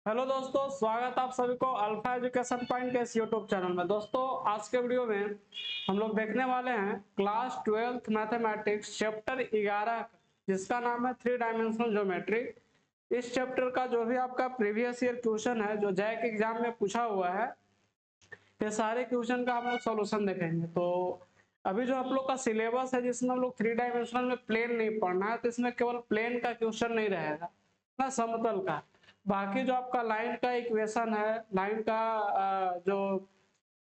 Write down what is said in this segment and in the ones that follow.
Hello दोस्तों, स्वागत आप सभी को अल्फा एजुकेशन पॉइंट के इस यूट्यूब चैनल में। दोस्तों, आज के वीडियो में हम लोग देखने वाले हैं क्लास 12th मैथमेटिक्स चैप्टर 11 जिसका नाम है थ्री डायमेंशनल ज्योमेट्री। इस चैप्टर का जो भी आपका प्रीवियस ईयर क्वेश्चन है जो जैक एग्जाम में पूछा हुआ है, ये सारे क्वेश्चन का हम लोग सोल्यूशन देखेंगे। तो अभी जो आप लोग का सिलेबस है जिसमें हम लोग थ्री डायमेंशनल में प्लेन नहीं पढ़ना है, तो इसमें केवल प्लेन का क्वेश्चन नहीं रहेगा ना, समतल का। बाकी जो आपका लाइन का इक्वेशन है, लाइन का जो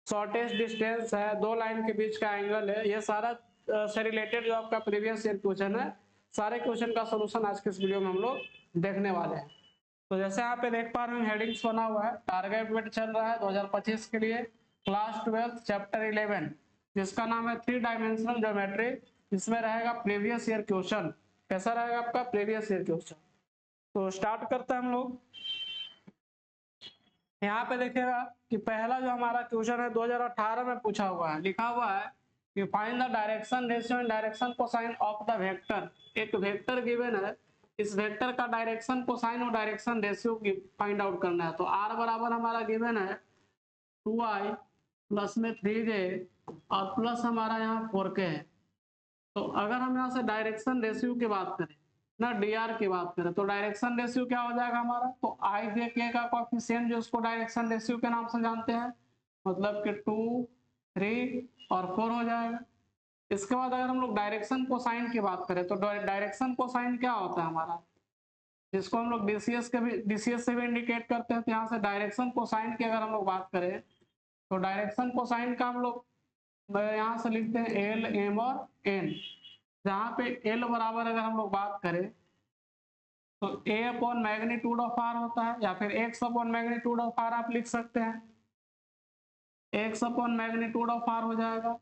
शॉर्टेस्ट डिस्टेंस है, दो लाइन के बीच का एंगल है, ये सारा से रिलेटेड जो आपका प्रीवियस ईयर क्वेश्चन है, सारे क्वेश्चन का सोल्यूशन आज के इस वीडियो में हम लोग देखने वाले हैं। तो जैसे यहाँ पे देख पा रहे हैं, हेडिंग्स बना हुआ है, टारगेट वेट चल रहा है 2025 के लिए क्लास 12 चैप्टर 11 जिसका नाम है थ्री डायमेंशनल ज्योमेट्री। इसमें रहेगा प्रीवियस ईयर क्वेश्चन। कैसा रहेगा आपका प्रीवियस ईयर क्वेश्चन? तो स्टार्ट करते हैं हम लोग। यहाँ पे देखिएगा कि पहला जो हमारा क्वेश्चन है 2018 में पूछा हुआ है, लिखा हुआ है कि find the direction ratio and direction cosine of the vector. एक वेक्टर गिवन है, इस वेक्टर का डायरेक्शन कोसाइन और डायरेक्शन रेशियो फाइंड आउट करना है। तो आर बराबर हमारा गिवन है 2i प्लस में 3j और प्लस हमारा यहाँ 4k है। तो अगर हम यहाँ से डायरेक्शन रेशियो की बात करें ना, dr की बात करें, तो डायरेक्शन रेशियो क्या हो जाएगा हमारा? तो i जे के का कोएफिशिएंट जो उसको डायरेक्शन रेशियो के नाम से जानते हैं, मतलब कि 2, 3 और 4 हो जाएगा। इसके बाद अगर हम लोग डायरेक्शन कोसाइन की बात करें, तो डायरेक्शन कोसाइन क्या होता है हमारा, जिसको हम लोग डीसीएस से भी इंडिकेट करते हैं। तो यहाँ से डायरेक्शन कोसाइन की अगर हम लोग बात करें, तो डायरेक्शन कोसाइन का हम लोग यहाँ से लिखते हैं एल, एम और एन। जहाँ पे एल बराबर अगर हम लोग बात करें तो A upon magnitude of R होता है, या फिर X upon magnitude of R आप लिख सकते हैं। X upon magnitude of R हो जाएगा।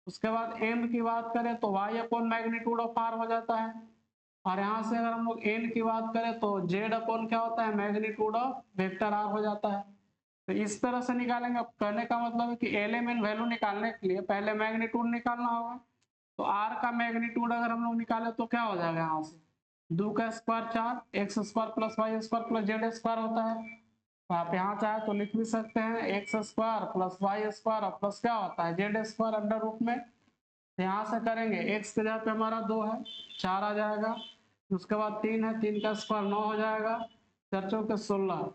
उसके बाद एम की बात करें तो Y upon magnitude of R हो जाता है। और यहाँ से अगर हम लोग एन की बात करें तो जेड अपॉन क्या होता है, मैग्नीट्यूड ऑफ वेक्टर आर हो जाता है। तो इस तरह से निकालेंगे। कहने का मतलब है कि एलिमेंट वैल्यू निकालने के लिए पहले मैग्नीट्यूड निकालना होगा। तो आर का मैग्नीट्यूड अगर हम लोग निकाले तो क्या हो जाएगा, यहाँ से 2 का square 4, X square plus Y square plus Z square होता है। तो आप यहाँ चाहे तो लिख भी सकते हैं X square plus Y square और प्लस क्या होता है जेड स्क्वायर अंडर रूट में। यहाँ से करेंगे एक्स के जगह पे हमारा 2 है, 4 आ जाएगा। उसके बाद 3 है, 3 का स्क्वायर 9 हो जाएगा, 4 चौके 16।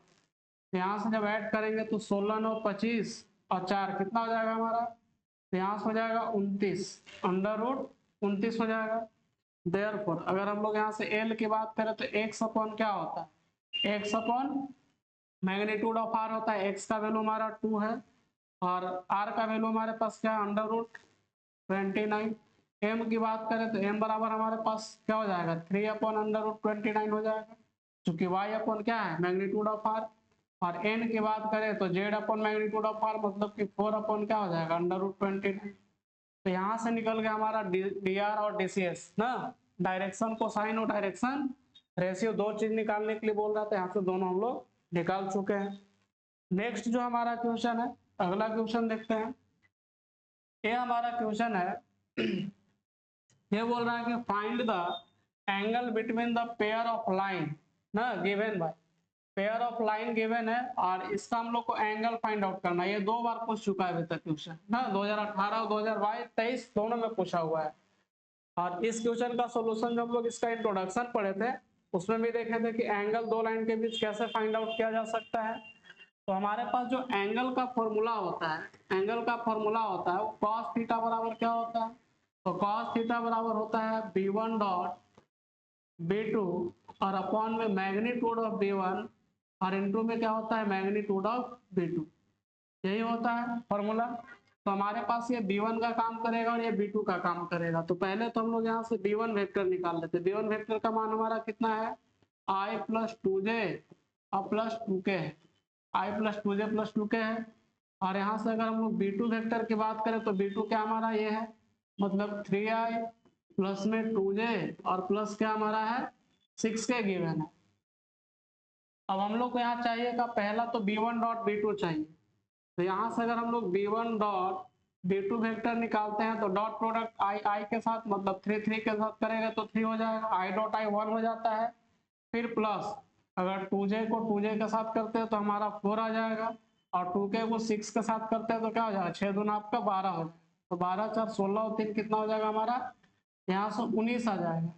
यहाँ से जब ऐड करेंगे तो 16 9 25 और 4 कितना हो जाएगा हमारा, तो यहाँ से हो जाएगा 29, अंडर रूट 29 हो जाएगा। देयरफॉर अगर हम लोग यहाँ से एल की बात करें तो एक्स अपॉन क्या होता है, X upon magnitude of R होता है। एक्स का वैल्यू हमारा 2 है और आर का वैल्यू हमारे पास क्या है, अंडर रूट 29। एम की बात करें तो एम बराबर हमारे पास क्या हो जाएगा, 3 अपॉन अंडर रूट 29 हो जाएगा, क्योंकि वाई अपॉन क्या है, मैग्नीट्यूड ऑफ आर। और एन की बात करें तो Z upon magnitude of R, मतलब कि 4 अपॉन क्या हो जाएगा, अंडर रूट 29। तो यहाँ से निकल गया हमारा डी आर और डीसीएस ना, डायरेक्शन कोसाइन और डायरेक्शन रेशियो। दो चीज निकालने के लिए बोल रहा था, यहाँ से दोनों हम लोग निकाल चुके हैं। नेक्स्ट जो हमारा क्वेश्चन है, अगला क्वेश्चन देखते हैं। ये हमारा क्वेश्चन है ये बोल रहा है कि find the angle between the pair of line ना given by, pair of line given है और इसका हम लोग को एंगल फाइंड आउट करना है। ये दो बार पूछ चुका है अभी तक क्वेश्चन ना, 2018 और 2023 दोनों में पूछा हुआ है। और इस क्वेश्चन का सॉल्यूशन जब हम लोग इसका इंट्रोडक्शन पढ़े थे उसमें भी देखे थे कि एंगल दो लाइन के बीच कैसे फाइंड आउट किया जा सकता है। तो हमारे पास जो एंगल का फॉर्मूला होता है, एंगल का फॉर्मूला होता है वो cos थीटा बराबर क्या होता है, तो cos थीटा बराबर होता है b1 डॉट b2 और अपॉन में मैग्नीट्यूड ऑफ b1 और इनटू में क्या होता है, मैग्नीट्यूड ऑफ b2। यही होता है फॉर्मूला। तो हमारे पास ये b1 का काम करेगा और ये b2 का काम करेगा। तो पहले तो हम लोग यहाँ से b1 वेक्टर निकाल लेते हैं। b1 वेक्टर का मान हमारा कितना है, i प्लस 2j और प्लस 2k है, i plus 2j plus 2k है। और यहाँ से अगर हम लोग b2 वेक्टर की बात करें तो b2 क्या हमारा ये है, मतलब 3i प्लस में 2j और प्लस क्या हमारा है 6k गिवन है। अब हम लोग को यहाँ चाहिए का पहला तो b1 डॉट b2 चाहिए। तो यहाँ से अगर हम लोग b1 डॉट b2 वेक्टर निकालते हैं तो डॉट प्रोडक्ट i के साथ, मतलब 3 3 के साथ करेंगे तो 3 हो जाएगा, i डॉट i 1 हो जाता है। फिर प्लस अगर 2j को 2j के साथ करते हैं तो हमारा 4 आ जाएगा, और 2k को 6 के साथ करते हैं तो क्या हो जाएगा, 6 दूना आपका 12 हो जाएगा। तो 12 4 16 और 3 कितना हो जाएगा हमारा, यहाँ से 19 आ जाएगा।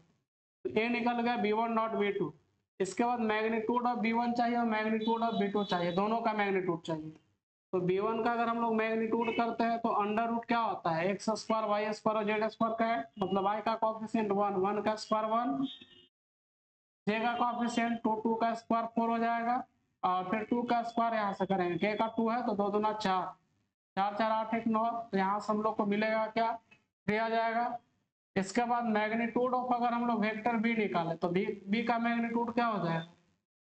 तो ये निकल गया B1 डॉट B2। इसके बाद मैग्नीट्यूड ऑफ B1 चाहिए और मैग्नीट्यूड ऑफ B2 चाहिए, दोनों का मैग्नीट्यूड चाहिए। तो B1 का अगर हम लोग मैग्नीट्यूड करते हैं तो अंडर रूट क्या होता है, एक्स स्क्वायर वाई स्क्वायर और जेड स्क्वायर का है, मतलब i का कॉफिशिएंट 1, 1 का स्क्वायर 1, j का कॉफिशिएंट 2, 2 का स्क्वायर 4 हो जाएगा, और फिर 2 का स्क्वायर यहाँ से करेंगे, k का 2 है तो 2 दूना 4, 4 4 8 1 9, तो यहाँ से हम लोग को मिलेगा क्या, 3 आ जाएगा। इसके बाद मैग्नीट्यूड ऑफ अगर हम लोग वेक्टर बी निकाले तो बी का मैग्नीट्यूड क्या हो जाएगा,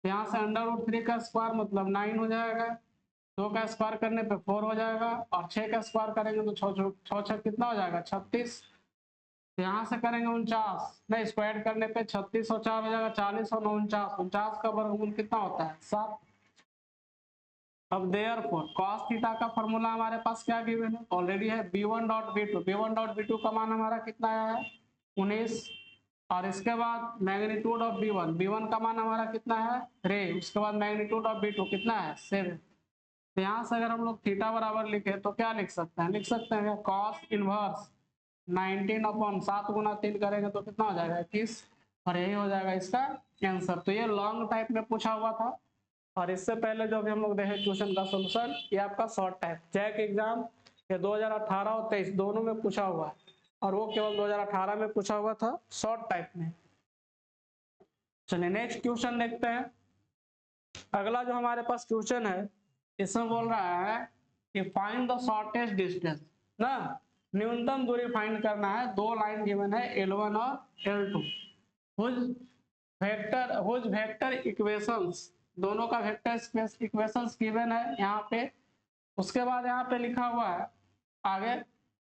यहाँ से अंडर रूट 3 का स्क्वायर मतलब 9 हो जाएगा, 2 का स्क्वायर करने पे 4 हो जाएगा, और 6 का स्क्वायर करेंगे तो 6 कितना हो जाएगा 36, यहाँ से करेंगे 49, नहीं स्क्वायर करने पे 36 और 4 हो जाएगा 40 और 49, 49 का वर्गमूल कितना होता है 7। अब देयरफॉर cos थीटा का फॉर्मूला हमारे पास क्या गिवन है, ऑलरेडी है B1 dot B2, B1 dot B2 का मान हमारा कितना आया है 19, और इसके बाद मैग्नीट्यूड ऑफ B1, B1 का मान हमारा कितना है 3, उसके बाद मैग्नीट्यूड ऑफ B2 कितना है 7। तो यहाँ से अगर हम लोग थीटा बराबर लिखे तो क्या लिख सकते हैं, लिख सकते हैं cos इनवर्स 19 अपॉन 7 गुना 3 करेंगे तो कितना हो जाएगा 21, और यही हो जाएगा इसका आंसर। तो ये लॉन्ग टाइप में पूछा हुआ था, और इससे पहले जो भी हम लोग देखे क्वेश्चन का सोल्यूशन, ये आपका शॉर्ट टाइप जैक एग्जाम ये 2018 और 23 दोनों में पूछा हुआ है, और वो केवल 2018 में पूछा हुआ था शॉर्ट टाइप में। चलिए नेक्स्ट क्वेश्चन देखते हैं। अगला जो हमारे पास क्वेश्चन है, इसमें बोल रहा है कि फाइंड द शॉर्टेस्ट डिस्टेंस ना, न्यूनतम दूरी फाइंड करना है, दो लाइन गिवन है L1 और L2, हुज वेक्टर इक्वेशंस, दोनों का वेक्टर इक्वेशंस गिवन है यहाँ पे। उसके बाद यहाँ पे लिखा हुआ है आगे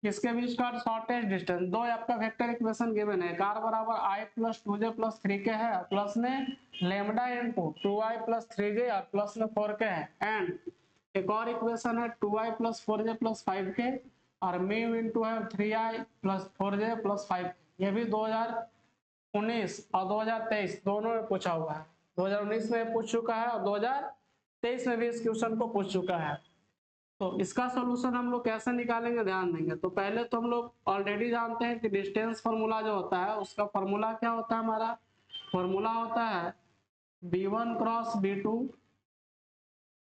किसके बीच का शॉर्टेस्ट डिस्टेंस, दो आपका वेक्टर इक्वेशन गिवन है, कार बराबर i plus 2j plus 3k है, प्लस में lambda into 2i plus 3j और प्लस में 4k है, एंड एक और इक्वेशन है 2i plus 4j plus 5k और म्यू इंटू है 3i प्लस 4j प्लस 5, ये भी 2019 और 2023 दोनों में पूछा हुआ है, 2019 में पूछ चुका है और 2023 में भी इस क्वेश्चन को पूछ चुका है। तो इसका सॉल्यूशन हम लोग कैसे निकालेंगे ध्यान देंगे। तो पहले तो हम लोग ऑलरेडी जानते हैं कि डिस्टेंस फार्मूला जो होता है उसका फार्मूला क्या होता है, हमारा फार्मूला होता है B1 क्रॉस B2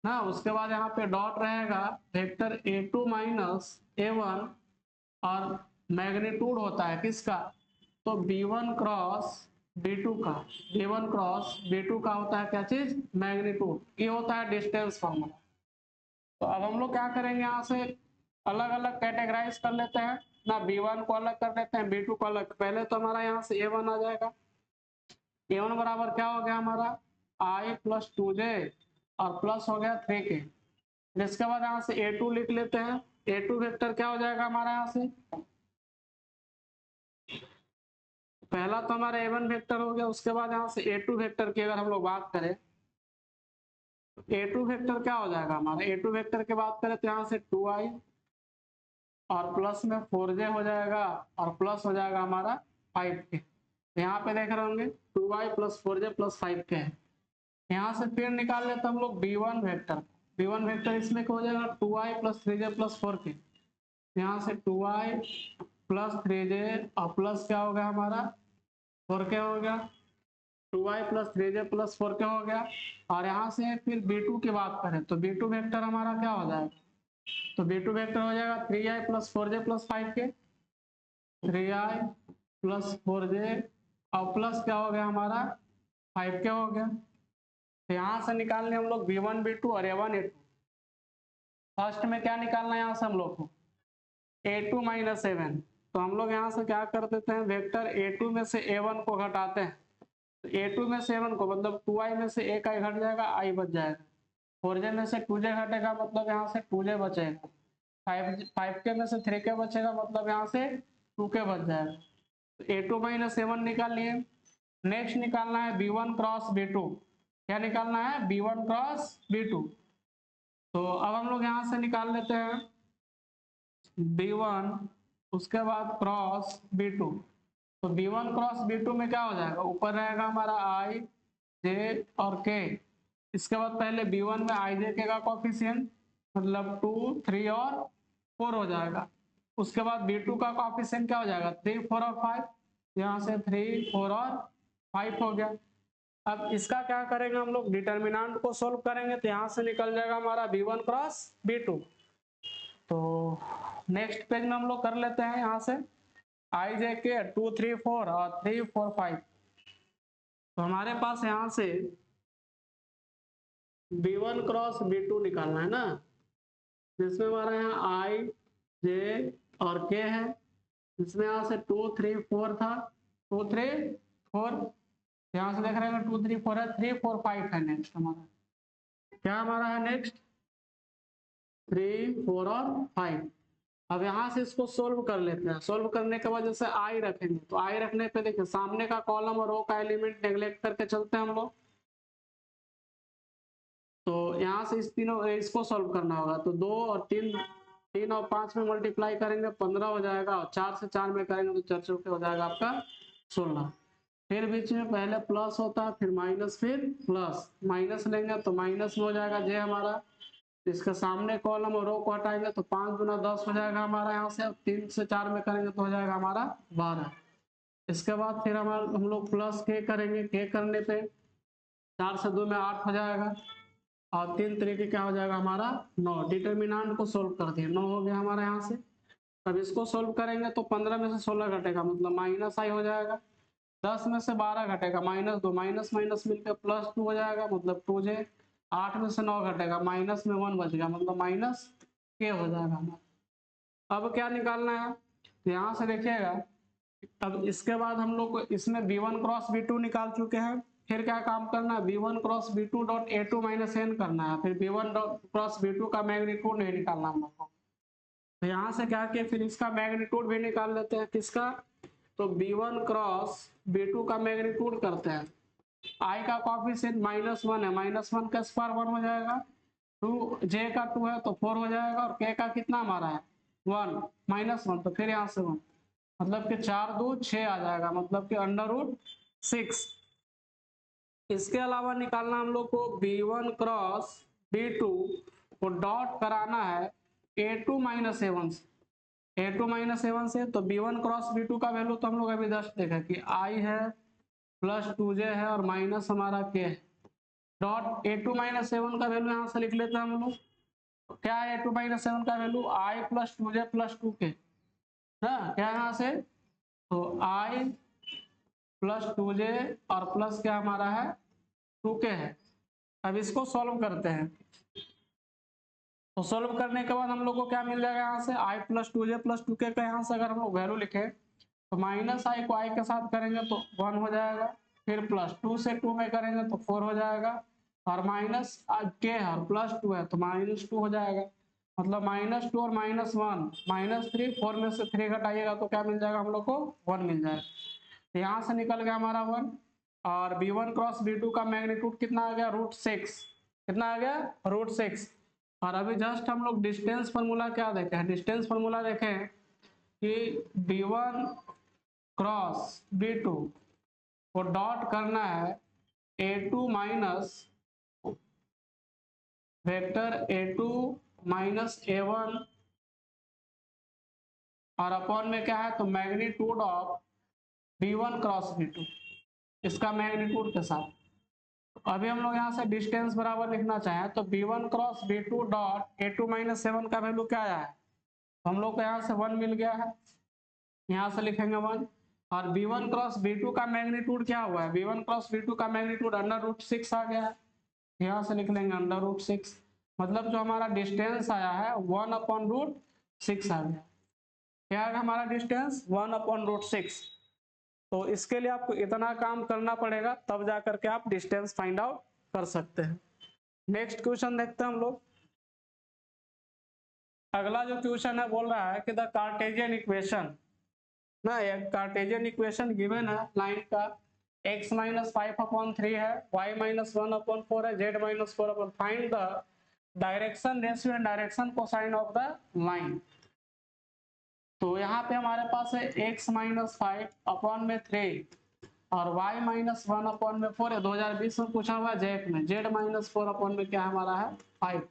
ना, उसके बाद यहाँ पे डॉट रहेगा वेक्टर A2 माइनस A1, और मैग्नीट्यूड होता है किसका, तो B1 क्रॉस B2 का, B1 क्रॉस B2 का होता है क्या चीज मैग्नीट्यूड, ये होता है डिस्टेंस फार्मूला। तो अब हम लोग क्या करेंगे, यहाँ से अलग अलग कैटेगराइज कर लेते हैं ना, B1 को अलग कर लेते हैं B2 को अलग। पहले तो हमारा यहाँ से A1 आ जाएगा, A1 बराबर क्या हो गया हमारा i प्लस 2j और प्लस हो गया 3k। इसके बाद यहाँ से A2 लिख लेते हैं, A2 वेक्टर क्या हो जाएगा हमारा यहाँ से, पहला तो हमारा A1 वेक्टर हो गया, उसके बाद यहाँ से A2 वेक्टर की अगर हम लोग बात करें A2 वेक्टर क्या हो जाएगा हमारा, A2 वेक्टर की बात करें तो यहाँ से 2i और प्लस में 4j हो जाएगा और प्लस हो जाएगा हमारा 5k। यहाँ पे देख रहे होंगे 2i plus 4j plus 5k है। यहाँ से फिर निकाल लेते हम लोग B1 वेक्टर, B1 वेक्टर इसमें क्या हो जाएगा 2i plus 3j plus 4k, यहाँ से 2i प्लस 3j और प्लस क्या हो गया हमारा 4k हो गया, 2i plus 3j plus 4k हो गया। और यहाँ से फिर B2 की बात करें तो B2 वेक्टर हमारा क्या हो जाएगा, तो B2 वेक्टर हो जाएगा 3i plus 4j plus 5k, 3i plus 4j और प्लस क्या हो गया हमारा 5k हो गया। तो यहाँ से निकालने हम लोग B1 B2 और A1 A2। फर्स्ट में क्या निकालना है यहाँ से हम लोग को A2 माइनस A1, तो हम लोग यहाँ से क्या कर देते हैं वेक्टर A2 में से A1 को घटाते हैं, तो A2 में से A1 को मतलब 2i में से 1i घट जाएगा, i बच जाएगा, 4j में से 2j घटेगा मतलब यहाँ से 2j बचेगा, 5k में से 3k बचेगा मतलब यहाँ से 2k बच जाएगा। तो A2 माइनस A1 निकाल लिए। नेक्स्ट निकालना है B1 क्रॉस B2, क्या निकालना है B1 क्रॉस B2। तो अब हम लोग यहाँ से निकाल लेते हैं B1 उसके बाद क्रॉस B2, तो B1 क्रॉस B2 में क्या हो जाएगा, ऊपर रहेगा हमारा i जे और के। इसके बाद पहले B1 में आई जे के का कॉफिशिएंट मतलब 2, 3 और 4 हो जाएगा। उसके बाद B2 का कॉफिशिएंट क्या हो जाएगा 3, 4 और 5। यहाँ से 3, 4 और 5 हो गया। अब इसका क्या करेंगे हम लोग, डिटर्मिनेंट को सोल्व करेंगे तो यहाँ से निकल जाएगा हमारा B1 क्रॉस B2। तो नेक्स्ट पेज में हम लोग कर लेते हैं यहाँ से आई जे के 2, 3, 4 और 3, 4, 5। तो हमारे पास यहाँ से B1 क्रॉस B2 निकालना है ना, जिसमें हमारा यहाँ आई जे और के है, जिसमें यहाँ से 2, 3, 4 था, 2, 3, 4, यहाँ से देख रहे हैं 2, 3, 4 है, 3, 4, 5 है। नेक्स्ट हमारा क्या हमारा है, नेक्स्ट 3, 4 और 5। अब यहाँ से इसको सोल्व कर लेते हैं। सोल्व करने के बाद जैसे आई रखेंगे तो आई रखने पे देखिए सामने का कॉलम और रो का एलिमेंट नेग्लेक्ट करके चलते हैं हम लोग। तो यहाँ से इस तीनों इसको सोल्व करना होगा तो 2 और 3, 3 और 5 में मल्टीप्लाई करेंगे 15 हो जाएगा, और 4 से 4 में करेंगे तो 4 चौके हो जाएगा आपका 16। फिर बीच में पहले प्लस होता है, फिर माइनस, फिर प्लस, माइनस लेंगे तो माइनस में हो जाएगा जे हमारा। इसके सामने कॉलम और रो को हटाएंगे तो 5 गुना 10 हो जाएगा हमारा यहाँ से। 3 से 4 में करेंगे तो हो जाएगा हमारा 12। इसके बाद फिर हम लोग प्लस के करेंगे, के करने पे 4 से 2 में 8 हो जाएगा, और 3 तरीके क्या हो जाएगा हमारा 9। डिटर्मिनेंट को सोल्व कर दिए, 9 हो गया हमारा यहाँ से। अब इसको सोल्व करेंगे तो 15 में से 16 घटेगा मतलब माइनस आई हो जाएगा। 10 में से 12 घटेगा -2, माइनस माइनस मिलकर +2 हो जाएगा मतलब 2j। 8 में से 9 घटेगा, माइनस में 1 बच गया मतलब माइनस के हो जाएगा हमारा। अब क्या निकालना है, तो यहाँ से देखिएगा। अब इसके बाद हम लोग इसमें B1 क्रॉस B2 निकाल चुके हैं। फिर क्या काम करना है, B1 cross B2 dot A2 minus n करना है। फिर B1 क्रॉस B2 का मैग्नीट्यूड नहीं निकालना हम लोग को। तो यहाँ से क्या किया, फिर इसका मैग्नीट्यूड भी निकाल लेते हैं। किसका, तो B1 क्रॉस B2 का मैग्नीट्यूड करते हैं। I का कॉफिशिएंट -1 है, -1 का स्क्वायर 1 हो जाएगा। 2 J का 2 है तो 4 हो जाएगा, और K का कितना हमारा है 1, -1 तो फिर यहाँ से 1, मतलब कि 4, 2, 6 आ जाएगा, मतलब कि √6। इसके अलावा निकालना हम लोग को B1 cross B2 co dot कराना है A2 माइनस A1 से। A2 माइनस A1 से तो B1 क्रॉस B2 का वैल्यू तो हम लोग अभी जस्ट देखा कि I है प्लस 2j है और माइनस हमारा k है। डॉट A2 माइनस A1 का वैल्यू यहाँ से लिख लेते हैं हम लोग। क्या है A2 माइनस A1 का value, I plus 2j plus 2k ना, क्या यहाँ से, तो I प्लस 2j और प्लस क्या हमारा है 2k है। अब इसको सॉल्व करते हैं। तो सॉल्व करने के बाद हम लोग को क्या मिल जाएगा, यहाँ से I plus 2j plus 2k का यहाँ से अगर हम लोग वैल्यू लिखे तो माइनस आई को आई के साथ करेंगे तो 1 हो जाएगा। फिर प्लस 2 से 2 में करेंगे तो 4 हो जाएगा, और माइनस के है और प्लस 2 है तो -2 हो जाएगा, मतलब -2 और -1 -3। 4 में से 3 घटाइएगा तो क्या मिल जाएगा हम लोग को 1 मिल जाएगा। तो यहाँ से निकल गया हमारा 1। और B1 क्रॉस B2 का मैग्नीट्यूड कितना आ गया √6। कितना आ गया √6। और अभी जस्ट हम लोग डिस्टेंस फॉर्मूला क्या देखे हैं, डिस्टेंस फॉर्मूला देखे कि B1 cross B2 co dot करना है A2 minus vector A2 minus A1 और अपॉन में क्या है तो magnitude of B1 cross B2, इसका मैग्नीट्यूड के साथ। अभी हम लोग यहाँ से डिस्टेंस बराबर लिखना चाहें तो B1 cross B2 dot A2 minus A1 का वैल्यू क्या आया है, हम लोग को यहाँ से 1 मिल गया है, यहाँ से लिखेंगे 1। और B1 क्रॉस B2 का मैग्नीट्यूड क्या हुआ है, B1 क्रॉस B2 का मैग्नीट्यूड √6 आ गया है, यहाँ से लिख लेंगे √6। मतलब जो हमारा डिस्टेंस आया है 1/√6 आ गया। क्या है हमारा डिस्टेंस 1/√6। तो इसके लिए आपको इतना काम करना पड़ेगा तब जाकर के आप डिस्टेंस फाइंड आउट कर सकते हैं। नेक्स्ट क्वेश्चन देखते हैं हम लोग। अगला जो क्वेश्चन है बोल रहा है कि द कार्टेशियन इक्वेशन ना, एक कार्टेशियन इक्वेशन गिवन है लाइन का x - 5/3 है, y - 1/4 है, z - 4/, find the direction ratio and direction cosine of the line. तो यहाँ पे हमारे पास है x - 5/3 और y माइनस 1/4 है, 2020 में पूछा हुआ है जैक में, z माइनस 4 में क्या हमारा है 5।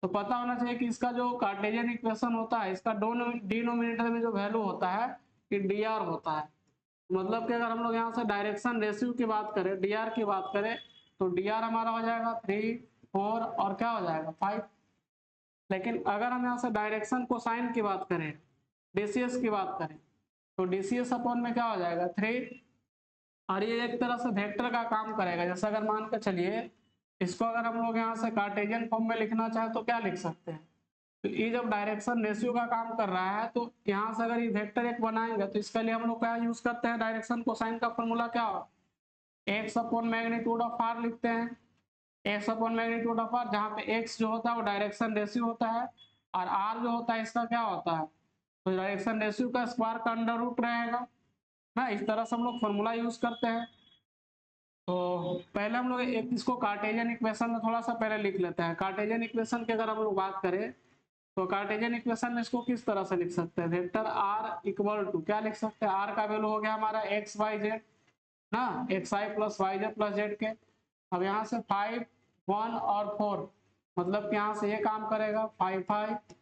तो पता होना चाहिए कि इसका जो कार्टेशियन इक्वेशन होता है, इसका डिनोमिनेटर में जो वैल्यू होता है कि dr होता है। मतलब कि अगर हम लोग यहाँ से डायरेक्शन रेशियो की बात करें, dr की बात करें, तो dr हमारा हो जाएगा 3, 4 और क्या हो जाएगा 5। लेकिन अगर हम यहाँ से डायरेक्शन कोसाइन की बात करें, डीसीएस की बात करें, तो डीसीएस अपॉन में क्या हो जाएगा 3। और ये एक तरह से वेक्टर का काम करेगा। जैसे अगर मान के चलिए इसको अगर हम लोग यहाँ से कार्टेशियन फॉर्म में लिखना चाहे तो क्या लिख सकते हैं, तो ये जब डायरेक्शन रेशियो का काम कर रहा है तो यहाँ से अगर ये वेक्टर एक बनाएंगे तो इसके लिए हम लोग क्या यूज करते हैं, डायरेक्शन कोसाइन का फॉर्मूला क्या हो, X upon magnitude of R लिखते हैं। X upon magnitude of R, जहाँ पे एक्स जो होता है वो डायरेक्शन रेशियो होता है और आर जो होता है इसका क्या होता है, तो डायरेक्शन रेशियो का स्क्वायर का अंडर रूट रहेगा ना। इस तरह से हम लोग फॉर्मूला यूज करते हैं। तो पहले हम लोग एक इसको कार्टेशियन इक्वेशन में थोड़ा सा पहले लिख लेते हैं। कार्टेशियन इक्वेशन की अगर हम लोग बात करें तो कार्टेशियन इक्वेशन में इसको किस तरह से लिख सकते हैं, वेक्टर आर इक्वल टू क्या लिख सकते हैं, आर का वैल्यू हो गया हमारा एक्स वाई जेड ना, X I plus Y Z plus Z के। अब यहाँ से 5, 1 और 4, मतलब कि यहाँ से ये काम करेगा 5 5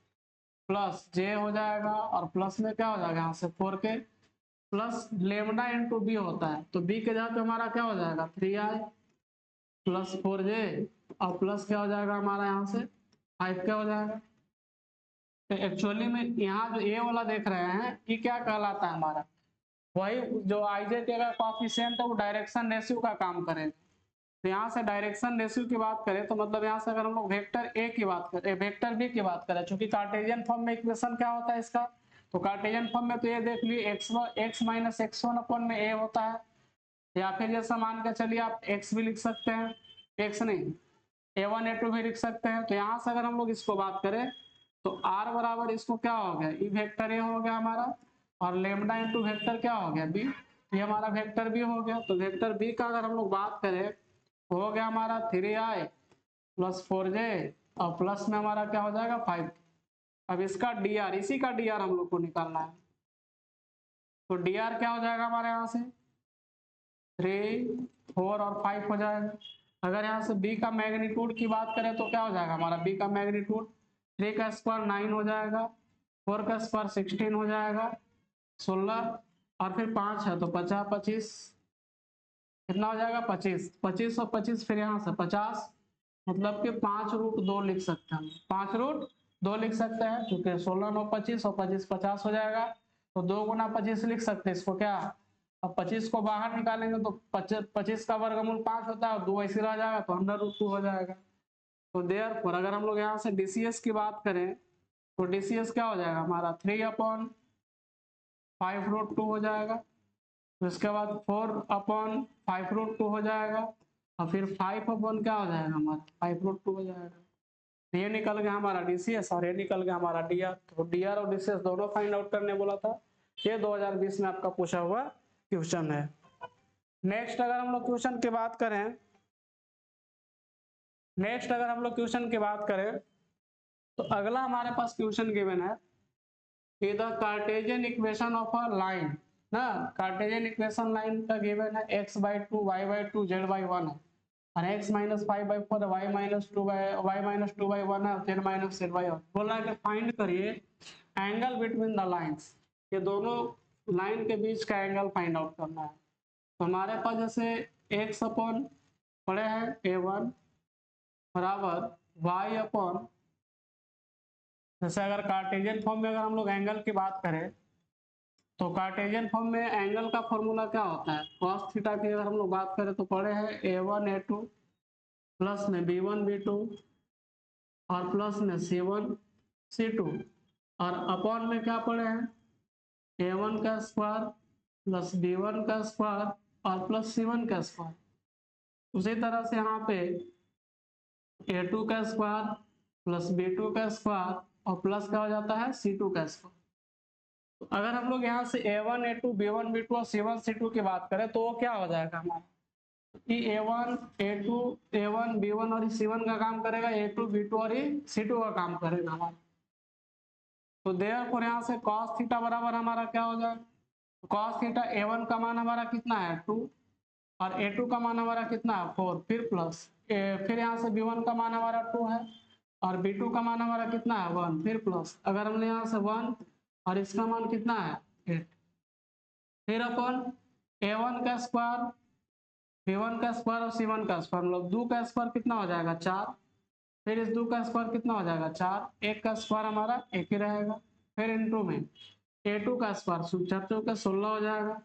प्लस जे हो जाएगा और प्लस में क्या हो जाएगा यहाँ से 4 के प्लस लेमडा इंटू बी होता है, तो बी के जगह पे हमारा क्या हो जाएगा 3i प्लस 4j और प्लस क्या हो जाएगा हमारा यहाँ से 5 क्या हो जाएगा। तो एक्चुअली में यहाँ जो ए वाला देख रहे हैं ये क्या कहलाता है हमारा, वही जो आईजे का कॉफिशिएंट है वो डायरेक्शन रेशियो का काम करेगा। तो यहाँ से डायरेक्शन रेशियो की बात करें तो मतलब यहाँ से अगर हम लोग वेक्टर ए की बात करें, वेक्टर बी की बात करें, चूंकि कार्टेशियन फॉर्म में इक्वेशन क्या होता है इसका, तो कार्टेशियन फॉर्म में तो ये देख लीजिए एक्स माइनस x1 अपॉन में ए होता है, या फिर जैसा मान के चलिए आप x भी लिख सकते हैं, x नहीं a1 a2 भी लिख सकते हैं। तो यहाँ से अगर हम लोग इसको बात करें तो r बराबर इसको क्या हो गया, ई वेक्टर ए हो गया हमारा और लेमडा इंटू वेक्टर क्या हो गया बी, ये हमारा वेक्टर बी हो गया। तो वेक्टर बी का अगर हम लोग बात करें तो हो गया हमारा 3i प्लस 4j और प्लस में हमारा क्या हो जाएगा 5। अब इसका dr, इसी का dr हम लोग को निकालना है, तो dr क्या हो जाएगा हमारे यहाँ से 3, 4 और 5 हो जाएगा। अगर यहाँ से b का मैग्नीट्यूड की बात करें तो क्या हो जाएगा हमारा b का मैग्नीट्यूड 3 का स्क्वायर 9 हो जाएगा, 4 का स्क्वायर 16 हो जाएगा 16 और फिर 5 है तो 50 25 कितना हो जाएगा 25 25 और 25 फिर यहाँ से 50, मतलब कि 5√2 लिख सकते हैं, 5√2 लिख सकते हैं क्योंकि 16 9 25 और 25 50 हो जाएगा। तो 2 गुना 25 लिख सकते हैं इसको क्या, अब 25 को बाहर निकालेंगे तो 25 का वर्गमूल 5 होता है और 2 ऐसे रह जाएगा तो अंडर रूट 2 हो जाएगा। तो देयरफॉर अगर हम लोग यहाँ से डीसीएस की बात करें तो डीसीएस क्या हो जाएगा हमारा 3/5√2 हो जाएगा। तो इसके बाद 4/5√2 हो जाएगा और फिर 5 अपॉन क्या हो जाएगा हमारा 5√2 हो जाएगा। ये निकल गया हमारा डीसीएस और ये निकल गया हमारा डीआर। तो डीआर और डीसीएस दोनों फाइंड आउट करने बोला था। ये 2020 में आपका पूछा हुआ क्वेश्चन है। नेक्स्ट अगर हम लोग क्वेश्चन की बात करें, तो अगला हमारे पास क्वेश्चन गिवन है कि the Cartesian equation of a line ना, कार्टेशियन इक्वेशन लाइन का गिवन है x/2 y/2 z/1 है और x माइनस 5/4 y माइनस 2/1 है और z माइनस z/1 बोला है कि फाइंड करिए एंगल बिटवीन द लाइंस, ये दोनों लाइन के बीच का एंगल फाइंड आउट करना है। तो हमारे पास जैसे x अपॉन पड़े हैं a1 बराबर y अपॉन, जैसे अगर कार्टेशियन फॉर्म में अगर हम लोग एंगल की बात करें तो कार्टेशियन फॉर्म में एंगल का फॉर्मूला क्या होता है, cos थीटा की अगर हम लोग बात करें तो पड़े हैं a1 a2 प्लस में b1 b2 और प्लस में c1 c2 और अपॉन में क्या पड़े हैं a1 का स्क्वायर प्लस b1 का स्क्वायर और प्लस c1 का स्क्वायर। उसी तरह से यहाँ पे a2 का स्क्वायर प्लस b2 का स्क्वायर और प्लस क्या हो जाता है c2 का स्क्वायर। तो अगर हम लोग यहाँ से a1 a2 b1 b2 और c1 c2 की बात करें तो वो क्या हो जाएगा हमारा, a1 a2 a1 b1 और c1 का काम करेगा, a2 b2 और c2 का काम करेगा हमारा। तो देयरफॉर यहाँ से cos थीटा बराबर हमारा क्या हो जाएगा कॉस थीटा A1 का मान हमारा कितना है 2 और A2 का मान हमारा कितना है 4, फिर प्लस फिर यहाँ से B1 का मान हमारा 2 है और B2 का मान हमारा कितना है 1, फिर प्लस अगर हमने यहाँ से 1 और इसका मान कितना है 8, फिर अपन A1 का स्क्वायर B1 का स्क्वायर और C1 का स्क्वायर मतलब 2 का स्क्वायर कितना हो जाएगा 4, फिर इस 2 का स्क्वायर कितना हो जाएगा 4, 1 का स्क्वायर हमारा 1 ही रहेगा, फिर इनटू में A2 का स्क्वायर 4 का 16 हो जाएगा,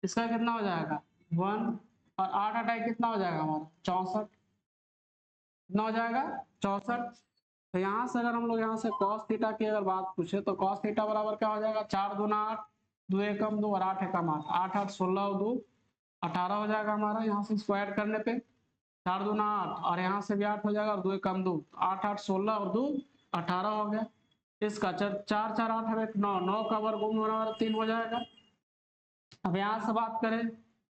इसका कितना हो जाएगा 1 और 8 हटाए कितना हो जाएगा हमारा 64, कितना हो जाएगा 64। तो यहाँ से अगर हम लोग यहाँ से cos थीटा की अगर बात पूछे तो cos थीटा बराबर क्या हो जाएगा 4 दूना 8, 2 एकम 2 और 8 एकम 8, 8 8 16 और 2 18 हो जाएगा हमारा, यहाँ से स्क्वायर करने पे 4 दूना 8 और यहाँ से भी 8 हो जाएगा और 2 एकम 2, 8 8 16 और 2 18 हो गया। इसका 4 4 8 है 9, 9 का वर्गमूल हमारा 3 हो जाएगा। अब यहाँ से बात करें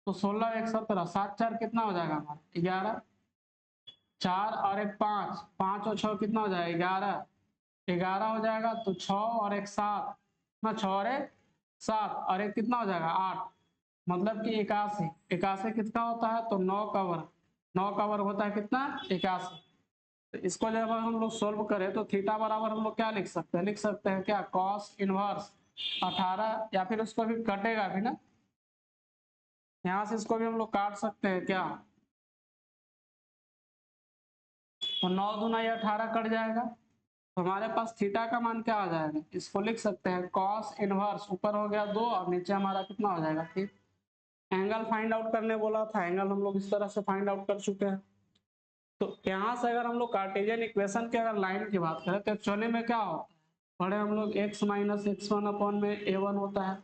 तो 16 1 17, 7 4 कितना हो जाएगा हमारा 11, 4 और 1 5, 5 और 6 कितना हो जाएगा 11, 11 हो जाएगा तो 6 और 1 7 ना, 6 और 1 7 और 1 कितना हो जाएगा 8, मतलब कि 81, 81 कितना होता है तो 9 का वर्ग, 9 का वर्ग होता है कितना 81। तो इसको जब हम लोग सोल्व करें तो थीटा बराबर हम लोग क्या लिख सकते हैं, लिख सकते हैं क्या कॉस इनवर्स 18, या फिर उसको भी कटेगा भी ना, यहाँ से इसको भी हम लोग काट सकते हैं क्या, तो 9 दूना ये 18 कट जाएगा, तो हमारे पास थीटा का मान क्या आ जाएगा, इसको लिख सकते हैं कॉस इनवर्स, ऊपर हो गया 2 और नीचे हमारा कितना हो जाएगा 3। एंगल फाइंड आउट करने बोला था, एंगल हम लोग इस तरह से फाइंड आउट कर चुके हैं। तो यहाँ से अगर हम लोग कार्टेशियन इक्वेशन के अगर लाइन की बात करें तो एक्चुअली में क्या होता है, पढ़े हम लोग x माइनस x1 अपॉन में a1 होता है,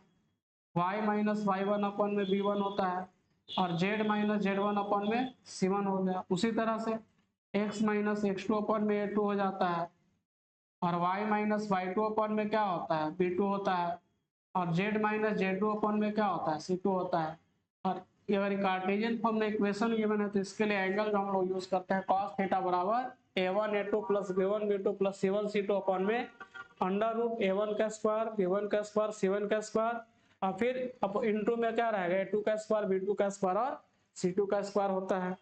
y माइनस y1 अपॉन में b1 होता है और z माइनस z1 अपॉन में c1 हो गया। उसी तरह से x माइनस x2 अपॉन में a2 हो जाता है और y माइनस y2 अपॉन में क्या होता है b2 होता है और z माइनस z2 अपॉन में क्या होता है c2 होता है। और ये अगर कार्टेशियन फॉर्म में इक्वेशन गिवन है तो इसके लिए एंगल जो हम लोग यूज करते हैं cos थीटा बराबर a1 a2 plus b1 b2 plus c1 c2 upon में अंडर रूट a1 का स्क्वायर b1 का स्क्वायर c1 का स्क्वायर और फिर इनटू में क्या रहेगा a2 का स्क्वायर b2 का स्क्वायर और c2 का स्क्वायर होता है।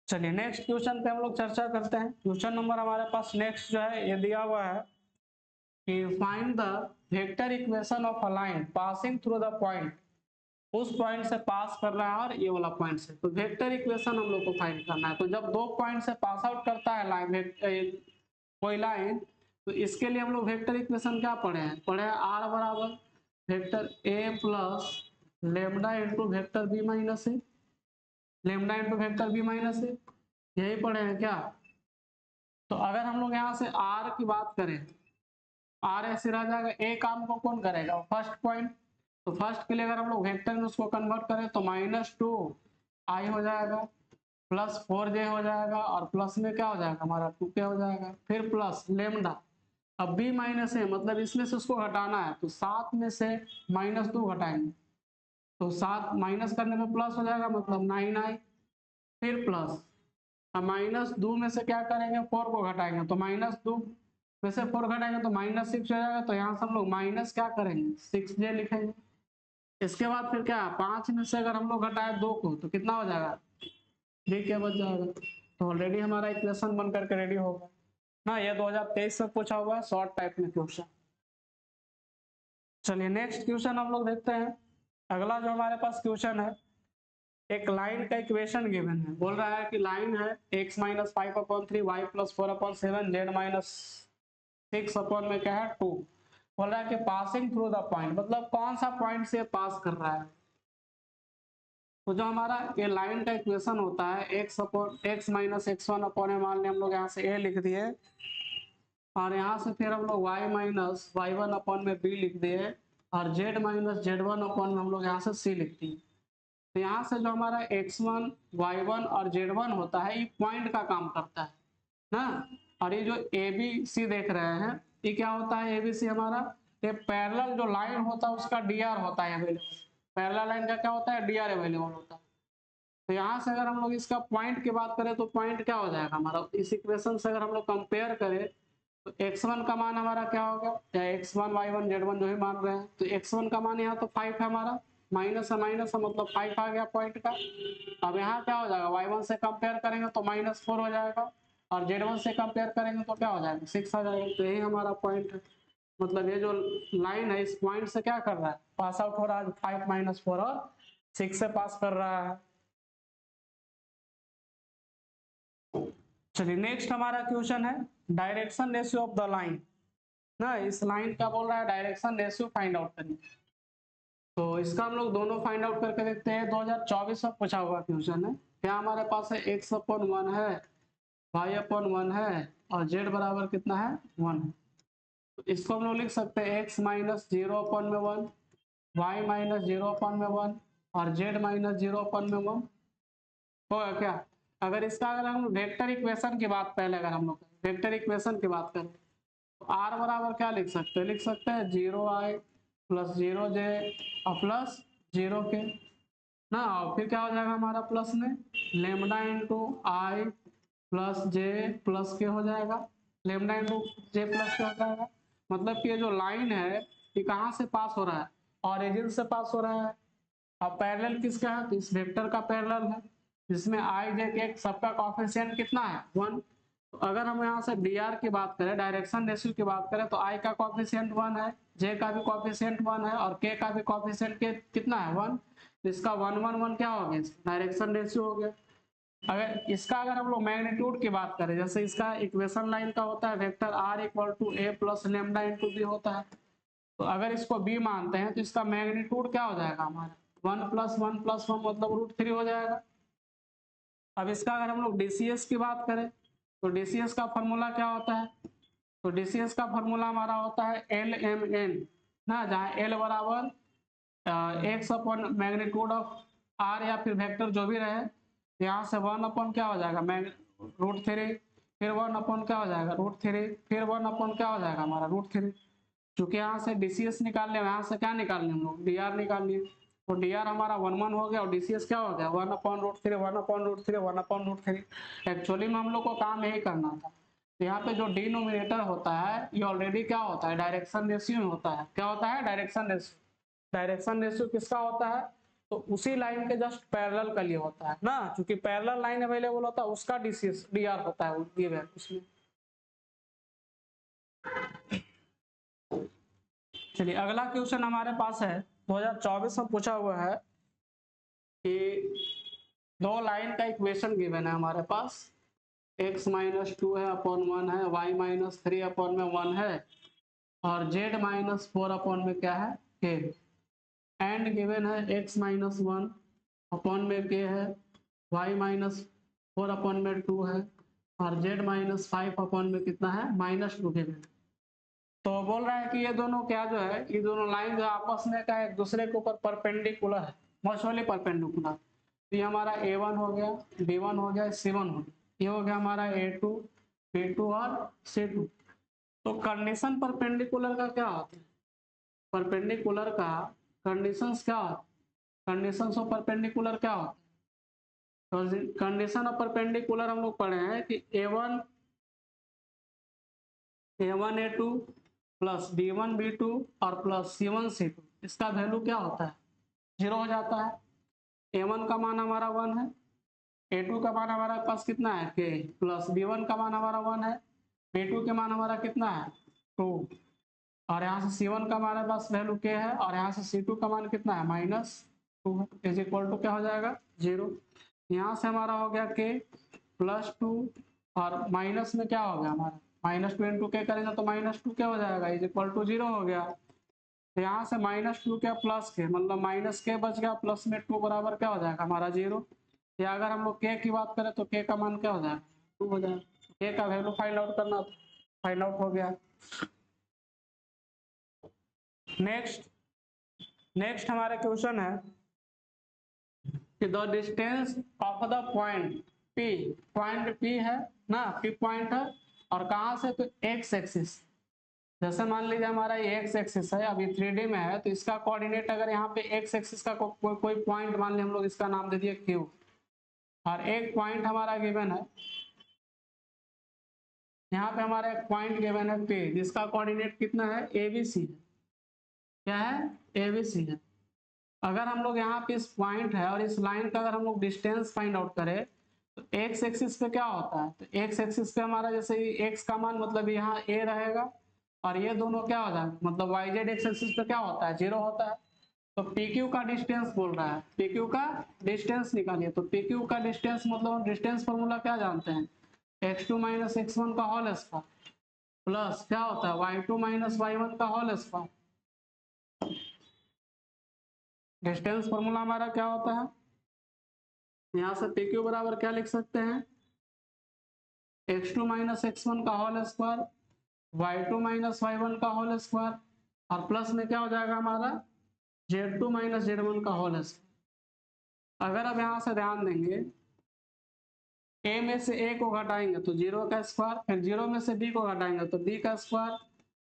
चलिए नेक्स्ट क्वेश्चन पे हम लोग चर्चा करते हैं। क्वेश्चन नंबर हमारे पास नेक्स्ट जो है ये दिया हुआ है कि find the vector equation of a line passing through the point, उस पॉइंट से पास कर रहा है और ये वाला पॉइंट से, तो वेक्टर इक्वेशन हम लोग को फाइंड करना है। तो जब दो पॉइंट से पास आउट करता है लाइन कोई लाइन, तो इसके लिए हम लोग वेक्टर इक्वेशन क्या पढ़े हैं, पढ़े हैं आर बराबर vector A plus lambda into vector B minus A, lambda into vector B minus A, यही पढ़े हैं क्या। तो अगर हम लोग यहाँ से आर की बात करें, आर ऐसे रह जाएगा, ए काम को कौन करेगा फर्स्ट पॉइंट, तो फर्स्ट के लिए अगर हम लोग वेक्टर में उसको कन्वर्ट करें तो -2 आई हो जाएगा प्लस 4j हो जाएगा और प्लस में क्या हो जाएगा हमारा 2k हो जाएगा, फिर प्लस लेमडा, अब b माइनस है मतलब इसमें से उसको हटाना है तो 7 में से -2 घटाएंगे तो 7 माइनस करने में प्लस हो जाएगा मतलब 9i, फिर प्लस, अब -2 में से क्या करेंगे 4 को घटाएंगे तो -2 में से 4 घटाएंगे तो -6 हो जाएगा, तो यहाँ से हम लोग माइनस क्या करेंगे 6j लिखेंगे। इसके बाद फिर क्या 5 में से अगर हम लोग घटाए 2 को तो कितना हो जाएगा 3 क्या बच जाएगा, तो ऑलरेडी हमारा इक्वेशन बन करके रेडी होगा ना। ये 2023 से पूछा हुआ है शॉर्ट टाइप में क्वेश्चन। चलिए नेक्स्ट क्वेश्चन हम लोग देखते हैं। अगला जो हमारे पास क्वेश्चन है, एक लाइन का इक्वेशन गिवन है, बोल रहा है कि लाइन है x minus 5/3 y plus 4/7 z minus 6 upon में क्या है 2, बोल रहा है कि पासिंग थ्रू द पॉइंट, मतलब कौन सा पॉइंट से पास कर रहा है। तो जो हमारा ये लाइन का इक्वेशन होता है x माइनस x1 अपॉन में, मान लिया हम लोग यहाँ से a लिख दिए और यहाँ से फिर हम लोग y माइनस y1 अपॉन में b लिख दिए और z माइनस z1 अपॉन में हम लोग यहाँ से c लिख दिए। तो यहाँ से जो हमारा x1 y1 और z1 होता है ये पॉइंट का काम करता है ना, और ये जो ए बी सी देख रहे हैं ये क्या होता है, ए बी सी हमारा ये पैरेलल जो लाइन होता है उसका dr होता है अवेलेबल, पैरेलल लाइन का क्या होता है dr अवेलेबल होता है। तो यहाँ से अगर हम लोग इसका पॉइंट की बात करें तो पॉइंट क्या हो जाएगा हमारा, इस इक्वेशन से अगर हम लोग कंपेयर करें तो x1 का मान हमारा क्या हो गया, या x1 y1 z1 जो भी मान रहे हैं, तो x1 का मान यहाँ तो 5 है हमारा, माइनस है मतलब 5 आ गया पॉइंट का। अब यहाँ क्या हो जाएगा, y1 से कंपेयर करेंगे तो -4 हो जाएगा, और z1 से कंपेयर करेंगे तो क्या हो जाएगा, 6 आ जाएगा। तो यही हमारा पॉइंट है, मतलब ये जो लाइन है इस पॉइंट से क्या कर रहा है, पास आउट हो रहा है, 5 - 4 और 6 से पास कर रहा है। चलिए नेक्स्ट हमारा क्वेश्चन है direction ratio of the line ना, इस लाइन का बोल रहा है डायरेक्शन रेशियो फाइंड आउट करनी। तो इसका हम लोग दोनों फाइंड आउट करके देखते हैं। 2024 में पूछा हुआ क्वेश्चन है, क्या हमारे पास है x/1 है, y/1 है, और z बराबर कितना है 1 है। तो इसको हम लोग लिख सकते हैं x - 0/1, y - 0/1 और z - 0/1 होगा क्या। अगर हम वेक्टर इक्वेशन की बात, पहले अगर हम लोग वेक्टर इक्वेशन की बात करें तो r बराबर क्या लिख सकते हैं, 0i + 0j और प्लस 0k ना, और फिर क्या हो जाएगा हमारा प्लस में लेमडा इंटू आई प्लस जे प्लस के हो जाएगा, लेमडा इंटू जे प्लस के हो जाएगा। मतलब कि ये जो लाइन है ये कहाँ से पास हो रहा है, ऑरिजिन से पास हो रहा है। अब पैरेलल किसका है, तो इस वेक्टर का पैरेलल है, जिसमें आई जे के सबका कॉफिशिएंट कितना है 1। तो अगर हम यहाँ से डी आर की बात करें, डायरेक्शन रेशियो की बात करें, तो आई का कॉफिशिएंट 1 है, जे का भी कॉफिशिएंट 1 है, और के का भी कॉफिशिएंट कितना है 1। तो इसका 1 1 1 क्या हो गया, डायरेक्शन रेशियो हो गया। अगर हम लोग मैग्नीट्यूड की बात करें, जैसे इसका इक्वेशन लाइन का होता है vector r = a + lambda × b होता है, तो अगर इसको b मानते हैं तो इसका मैग्नीट्यूड क्या हो जाएगा हमारा 1 + 1 + 1 मतलब √3 हो जाएगा। अब इसका अगर हम लोग डीसीएस की बात करें तो डीसीएस का फॉर्मूला क्या होता है, तो डीसीएस का फॉर्मूला हमारा होता है LMN ना, जहाँ L बराबर x/मैग्नीट्यूड ऑफ r या फिर वेक्टर जो भी रहे, यहाँ से 1 क्या हो जाएगा √3, फिर 1 क्या हो जाएगा √3, फिर 1 क्या हो जाएगा हमारा √3। क्योंकि यहाँ से डीसीएस निकालने, यहाँ से क्या निकालने हम लोग डी आर निकालने, तो डी आर हमारा 1 1 हो गया और डीसीएस क्या हो गया 1/√3 1/√3 1/√3। एक्चुअली में हम लोग को काम यही करना था। तो यहाँ पे जो डिनोमिनेटर होता है ये ऑलरेडी क्या होता है, डायरेक्शन रेशियो में होता है। क्या होता है, डायरेक्शन रेशियो। डायरेक्शन रेशियो किसका होता है, तो उसी लाइन के जस्ट पैरेलल के लिए होता है ना, क्योंकि पैरेलल लाइन अवेलेबल होता है उसका डीसीएस डी आर होता है गिवन उसमें। चलिए अगला क्वेश्चन हमारे पास है 2024 में पूछा हुआ है कि दो लाइन का इक्वेशन गिवन है हमारे पास, x - 2 है अपॉन 1 है, y - 3 अपॉन में 1 है, और z - 4 अपॉन में क्या है k, एंड गिवन है x - 1 अपॉन में k है, y - 4 अपॉन में 2 है, और z - 5 अपॉन में कितना है -2 गिवन। तो बोल रहा है कि ये दोनों क्या जो है, ये दोनों लाइन जो आपस में क्या एक दूसरे के ऊपर परपेंडिकुलर है, मॉस्टली परपेंडिकुलर। तो ये हमारा A1 हो गया, B1 हो गया, C1 हो गया, ये हो गया हमारा A2 B2 और C2। तो कंडीशन परपेंडिकुलर का क्या होता है, परपेंडिकुलर का कंडीशंस क्या होता है, कंडीशंस ऑफ परपेंडिकुलर क्या होता है। तो कंडीशन ऑफ परपेंडिकुलर हम लोग पढ़े हैं कि A1 A2 plus B1 B2 और प्लस C1 C2, इसका वैल्यू क्या होता है 0 हो जाता है। A1 का मान हमारा 1 है, A2 का मान हमारे पास कितना है k, प्लस B1 का मान हमारा 1 है, B2 के मान हमारा कितना है 2, और यहाँ से C1 का हमारे पास वैल्यू k है, और यहाँ से C2 का मान कितना है -2 इज इक्वल टू क्या हो जाएगा 0। यहाँ से हमारा हो गया k +2, और माइनस में क्या हो गया हमारा -2 इंटू के करेंगे तो -2 क्या हो जाएगा इज इक्वल टू 0 हो गया। तो यहाँ से -2 क्या प्लस के, मतलब माइनस के बच गया, प्लस में 2 बराबर क्या हो जाएगा हमारा 0। या अगर हम लोग के की बात करें तो के का मान क्या हो जाएगा 2 हो जाएगा, के का वैल्यू फाइंड आउट करना, फाइंड आउट हो गया। नेक्स्ट हमारा क्वेश्चन है कि the distance of the point P है ना, P पॉइंट है, और कहाँ से तो एक्स एक्सिस, जैसे मान लीजिए हमारा ये एक्स एक्सिस है, अभी 3D में है, तो इसका कोऑर्डिनेट अगर यहाँ पे एक्स एक्सिस का कोई पॉइंट मान लिया हम लोग, इसका नाम दे दिए Q, और एक पॉइंट हमारा गिवन है यहाँ पे हमारा एक पॉइंट गिवन है पे, जिसका कोऑर्डिनेट कितना है, ABC है। क्या है, ABC है। अगर हम लोग यहाँ पे इस पॉइंट है और इस लाइन का अगर हम लोग डिस्टेंस फाइंड आउट करें तो एक्स एक्सिस पे क्या होता है, तो एक्स एक्सिस पे हमारा जैसे एक्स का मान मतलब यहाँ ए रहेगा और ये दोनों क्या हो जाएगा, मतलब वाई जेड एक्स एक्सिस पे क्या होता है, 0 होता है। तो PQ का डिस्टेंस बोल रहा है, PQ का डिस्टेंस निकालिए। तो PQ का डिस्टेंस मतलब हम डिस्टेंस फॉर्मूला क्या जानते हैं, x2 माइनस x1 का होल स्क्वायर प्लस क्या होता है y2 माइनस y1 का होल स्क्वायर। डिस्टेंस फॉर्मूला हमारा क्या होता है, यहाँ से PQ बराबर क्या लिख सकते हैं, x2 माइनस x1 का whole square, y2 minus y1 का होल स्क्वायर और प्लस में क्या हो जाएगा हमारा z2 माइनस z1 का होल स्क्वायर। अगर अब यहाँ से ध्यान देंगे, a में से a को घटाएंगे तो 0 का स्क्वायर, फिर 0 में से b को घटाएंगे तो b का स्क्वायर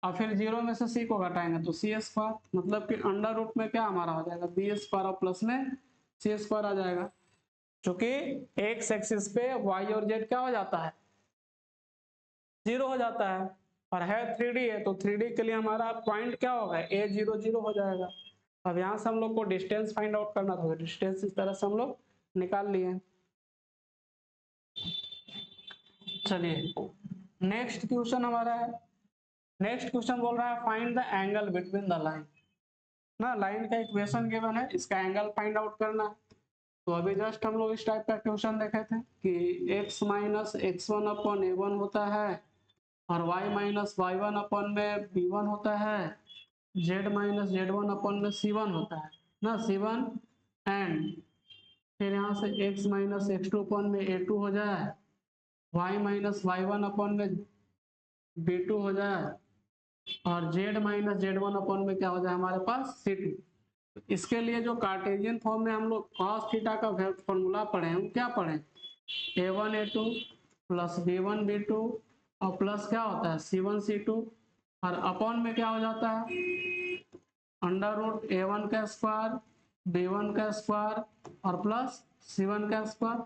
और फिर 0 में से c को घटाएंगे तो c स्क्वायर, मतलब कि अंडर रूट में क्या हमारा हो जाएगा b स्क्वायर और प्लस में c स्क्वायर आ जाएगा। क्योंकि एक्स एक्सिस पे y और z क्या हो जाता है, 0 हो जाता है और है 3D है, तो 3D के लिए हमारा पॉइंट क्या होगा, a0 0 हो जाएगा। अब यहाँ से हम लोग को डिस्टेंस फाइंड आउट करना था, डिस्टेंस इस तरह से हम लोग निकाल लिए। चलिए नेक्स्ट क्वेश्चन हमारा है, नेक्स्ट क्वेश्चन बोल रहा है find the angle between the line ना, लाइन का इक्वेशन गिवन है, इसका एंगल फाइंड आउट करना है। तो अभी जस्ट हम लोग इस टाइप का क्वेश्चन देखे थे कि x minus x1 upon a1 होता है और y माइनस y1 अपॉन में b1 होता है, z माइनस z1 अपॉन में c1 होता है ना, c1 एंड फिर यहाँ से x माइनस x2 अपॉन में a2 हो जाए, y माइनस y1 अपॉन में b2 हो जाए और z माइनस z1 अपॉन में क्या हो जाए हमारे पास c2। इसके लिए जो कार्टेशियन फॉर्म में हम लोग cos थीटा का फॉर्मूला पढ़े हैं, क्या पढ़े, a1 a2 plus b1 b2 और प्लस क्या होता है c1 c2 और अपॉन में क्या हो जाता है अंडर रूट a1 का स्क्वायर b1 का स्क्वायर और प्लस c1 का स्क्वायर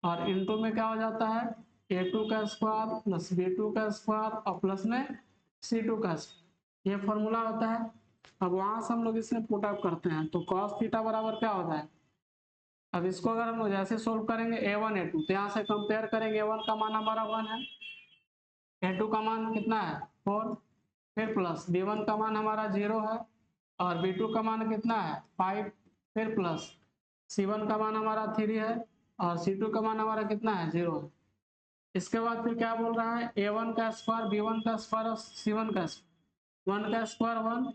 और इनटू में क्या हो जाता है a2 का स्क्वायर प्लस b2 का स्क्वायर और प्लस में c2 का स्क्वायर, ये फॉर्मूला होता है। अब वहां से हम लोग इसमें पुट अप करते हैं तो cos थीटा बराबर क्या होता है, अब इसको अगर हम लोग जैसे सोल्व करेंगे a1 a2 तो यहाँ से कंपेयर करेंगे, a1 का मान हमारा 1 है, a2 का मान कितना है 4, फिर प्लस b1 का मान हमारा 0 है और b2 का मान कितना है 5, फिर प्लस c1 का मान हमारा 3 है और c2 का मान हमारा कितना है 0 है। इसके बाद फिर क्या बोल रहा है a1 का स्क्वायर b1 का स्क्वायर और c1 का स्क्वायर, 1 का स्क्वायर 1,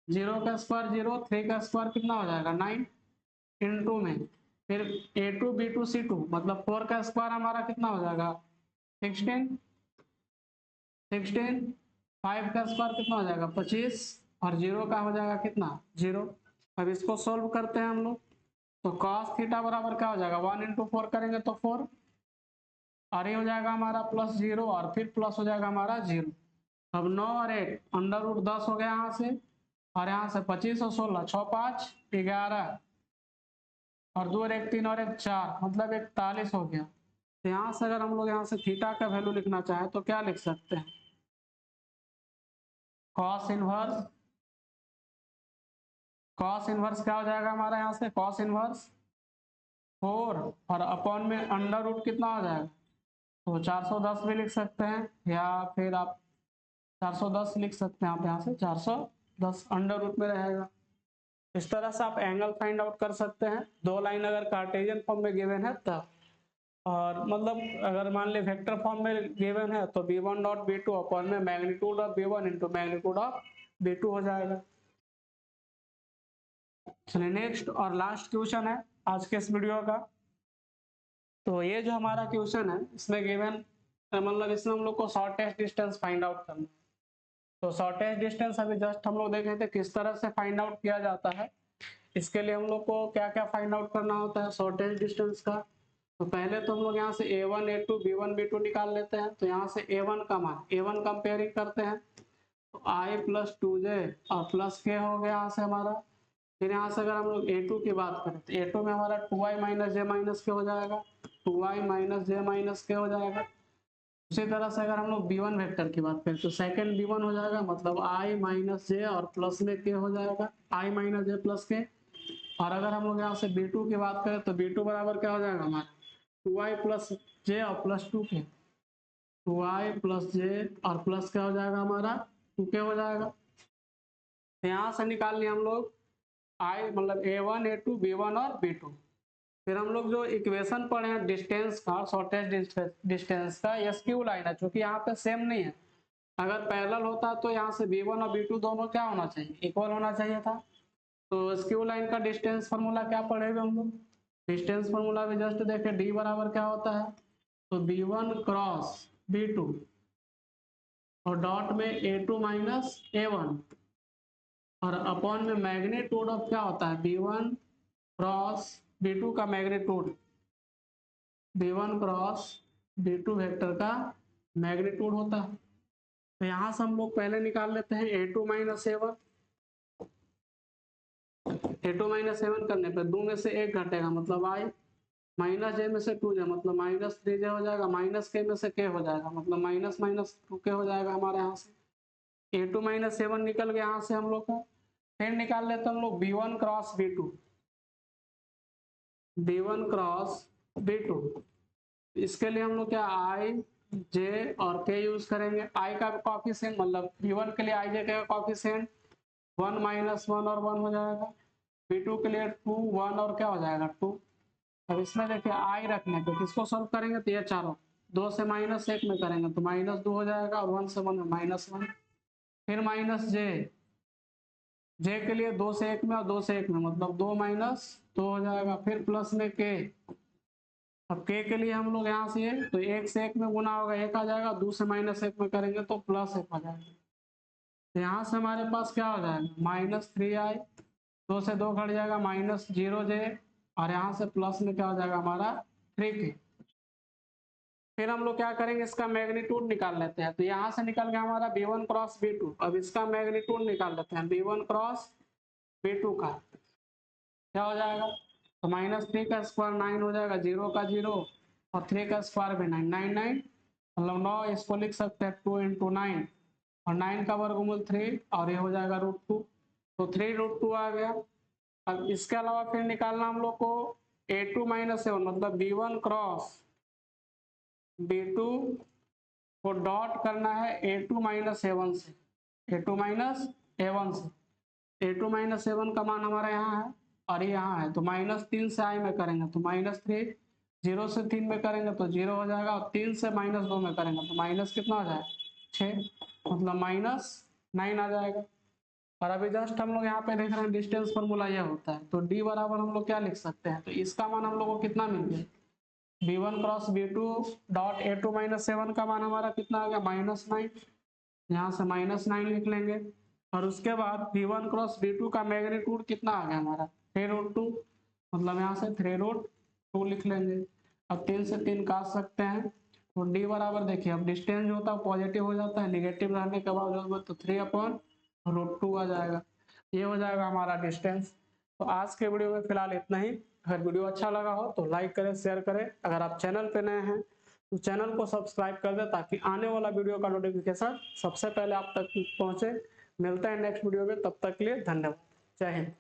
0 का स्क्वायर 0, 3 का स्क्वायर कितना हो जाएगा 9 इनटू में फिर a2 b2 c2 मतलब 4 का स्क्वायर हमारा कितना हो जाएगा 16, 16, 5 का स्क्वायर कितना हो जाएगा 25 और 0 का हो जाएगा कितना 0। अब इसको सोल्व करते हैं हम लोग तो cos थीटा बराबर क्या हो जाएगा 1 इंटू 4 करेंगे तो 4 और ये हो जाएगा हमारा प्लस 0 और फिर प्लस हो जाएगा हमारा 0। अब 9 और 1 अंडर रूट 10 हो गया यहाँ से और यहाँ से 25 और 16 6 5 11 और 2 और 1 3 और 1 4 मतलब 41 हो गया। तो यहाँ से अगर हम लोग यहाँ से थीटा का वैल्यू लिखना चाहें तो क्या लिख सकते हैं, कॉस इनवर्स क्या हो जाएगा हमारा यहाँ से कॉस इनवर्स 4 और अपॉन में अंडर रूट कितना हो जाएगा, तो 410 भी लिख सकते हैं या फिर आप 410 लिख सकते हैं, आप यहाँ से 410 अंडर रूट में रहेगा। इस तरह से आप एंगल फाइंड आउट कर सकते हैं, दो लाइन अगर कार्टेशियन फॉर्म में गिवन है तब, और मतलब अगर मान ले वेक्टर फॉर्म में गिवन है तो b1 डॉट b2 अपॉन में magnitude of b1 into magnitude of b2 हो जाएगा। चलिए नेक्स्ट और लास्ट क्वेश्चन है आज के इस वीडियो का। तो ये जो हमारा क्वेश्चन है इसमें गिवन मतलब इसमें हम लोग को शॉर्टेस्ट डिस्टेंस फाइंड आउट करना है। तो शॉर्टेस्ट डिस्टेंस अभी जस्ट हम लोग देख रहे थे किस तरह से फाइंड आउट किया जाता है। इसके लिए हम लोग को क्या क्या फाइंड आउट करना होता है शॉर्टेस्ट डिस्टेंस का। तो पहले तो हम लोग यहाँ से a1 a2 b1 b2 निकाल लेते हैं। तो यहाँ से a1 का मान a1 कंपेयरिंग करते हैं तो i प्लस 2j और प्लस k हो गया यहाँ से हमारा। फिर यहाँ से अगर हम लोग a2 की बात करें तो a2 में हमारा 2i माइनस j माइनस के हो जाएगा, 2i माइनस j माइनस के हो जाएगा। उसी तरह से अगर हम लोग b1 वेक्टर की बात करें तो सेकंड b1 हो जाएगा, मतलब i माइनस जे और प्लस में k हो जाएगा, i minus J plus k। और अगर हम लोग यहाँ से b2 की बात करें तो b2 बराबर क्या हो जाएगा हमारा 2i प्लस जे और प्लस 2k, 2i प्लस जे और प्लस क्या हो जाएगा हमारा 2k हो जाएगा। तो यहाँ से निकाल लिया हम लोग i मतलब a1 a2 b1 और b2। फिर हम लोग जो इक्वेशन पढ़े हैं डिस्टेंस का, शॉर्टेस्ट डिस्टेंस का, एसक्यू लाइन है, चूंकि यहाँ पे सेम नहीं है। अगर पैरेलल होता तो यहाँ से b1 और b2 दोनों क्या होना चाहिए, इक्वल होना चाहिए था। तो एसक्यू लाइन का डिस्टेंस फार्मूला क्या पढ़ेगा हम लोग, डिस्टेंस फार्मूला भी जस्ट देखे d बराबर क्या होता है, तो b1 क्रॉस b2 और डॉट में a2 माइनस a1 और अपॉन में मैग्नीट्यूड ऑफ क्या होता है b1 क्रॉस b2 का magnitude, b1 cross b2 vector का मैग्नीट्यूड होता है। तो यहाँ से हम लोग पहले निकाल लेते हैं a2 minus a1, a2 minus a1 करने पर 2 में से 1 घटेगा मतलब i, माइनस जे में से 2j मतलब माइनस 3j हो जाएगा, माइनस k में से k हो जाएगा मतलब माइनस माइनस 2k हो जाएगा हमारे यहाँ से। a2 माइनस a1 निकल गया यहाँ से हम लोग का। फिर निकाल लेते हैं हम लोग b1 cross b2, b1 cross b2। इसके लिए हम लोग क्या i j और k यूज करेंगे। i का कॉफिशिएंट मतलब b1 के लिए i j का कॉफिशिएंट 1 माइनस 1 और 1 हो जाएगा, b2 के लिए 2 1 और क्या हो जाएगा 2। अब इसमें देखिए i रखने पे किसको सॉल्व करेंगे तो ये चारों 2 से माइनस 1 में करेंगे तो माइनस 2 हो जाएगा और 1 से 1 में माइनस 1। फिर माइनस j के लिए 2 से 1 में और 2 से 1 में मतलब 2 माइनस 2 हो जाएगा। फिर प्लस में k, अब k के लिए हम लोग यहाँ से तो 1 से 1 में गुना होगा 1 आ जाएगा, 2 से माइनस 1 में करेंगे तो प्लस 1 आ जाएगा। तो यहाँ से हमारे पास क्या हो जाएगा माइनस 3i, 2 से 2 घट जाएगा माइनस 0j और यहाँ से प्लस में क्या हो जाएगा हमारा 3k। फिर हम लोग क्या करेंगे इसका मैग्नीट्यूड निकाल लेते हैं। तो यहाँ से निकल गया हमारा b1 क्रॉस b2। अब इसका मैग्नीट्यूड निकाल लेते हैं, b1 क्रॉस b2 का क्या हो जाएगा तो माइनस 3 का स्क्वायर 9 हो जाएगा, 0 का 0 और 3 का स्क्वायर भी 9, 9 9 मतलब 9, इसको लिख सकते हैं 2 इंटू 9 और 9 का वर्गमूल 3 और ये हो जाएगा √2, तो 3√2 आ गया। अब इसके अलावा फिर निकालना हम लोग को a2 माइनस a1 मतलब b1 cross b2 co dot करना है a2 माइनस a1 से, a2 माइनस a1 से। a2 माइनस a1 का मान हमारा यहाँ है और ये यहाँ है, तो माइनस 3 से i में करेंगे तो माइनस 3, 0 से 3 में करेंगे तो 0 हो जाएगा और 3 से माइनस 2 में करेंगे तो माइनस कितना हो जाएगा 6 मतलब माइनस 9 आ जाएगा। और अभी जस्ट हम लोग यहाँ पे देख रहे हैं डिस्टेंस फार्मूला यह होता है, तो d बराबर हम लोग क्या लिख सकते हैं, तो इसका मान हम लोग को कितना मिल गया b1 cross b2 dot a2 minus a1 का मान हमारा कितना आ गया -9, यहाँ से -9 लिख लेंगे। और उसके बाद b1 क्रॉस b2 का मैग्नीट्यूड कितना आ गया हमारा 3√2 मतलब यहाँ से 3√2 लिख लेंगे। अब 3 से 3 काट सकते हैं तो d बराबर देखिए, अब डिस्टेंस जो होता है पॉजिटिव हो जाता है, निगेटिव रहने के बाद तो 3/√2 आ जाएगा, ये हो जाएगा हमारा डिस्टेंस। तो आज के वीडियो में फिलहाल इतना ही। अगर वीडियो अच्छा लगा हो तो लाइक करें, शेयर करें। अगर आप चैनल पे नए हैं तो चैनल को सब्सक्राइब कर दें ताकि आने वाला वीडियो का नोटिफिकेशन सबसे पहले आप तक पहुंचे। मिलते हैं नेक्स्ट वीडियो में, तब तक के लिए धन्यवाद। जय हिंद।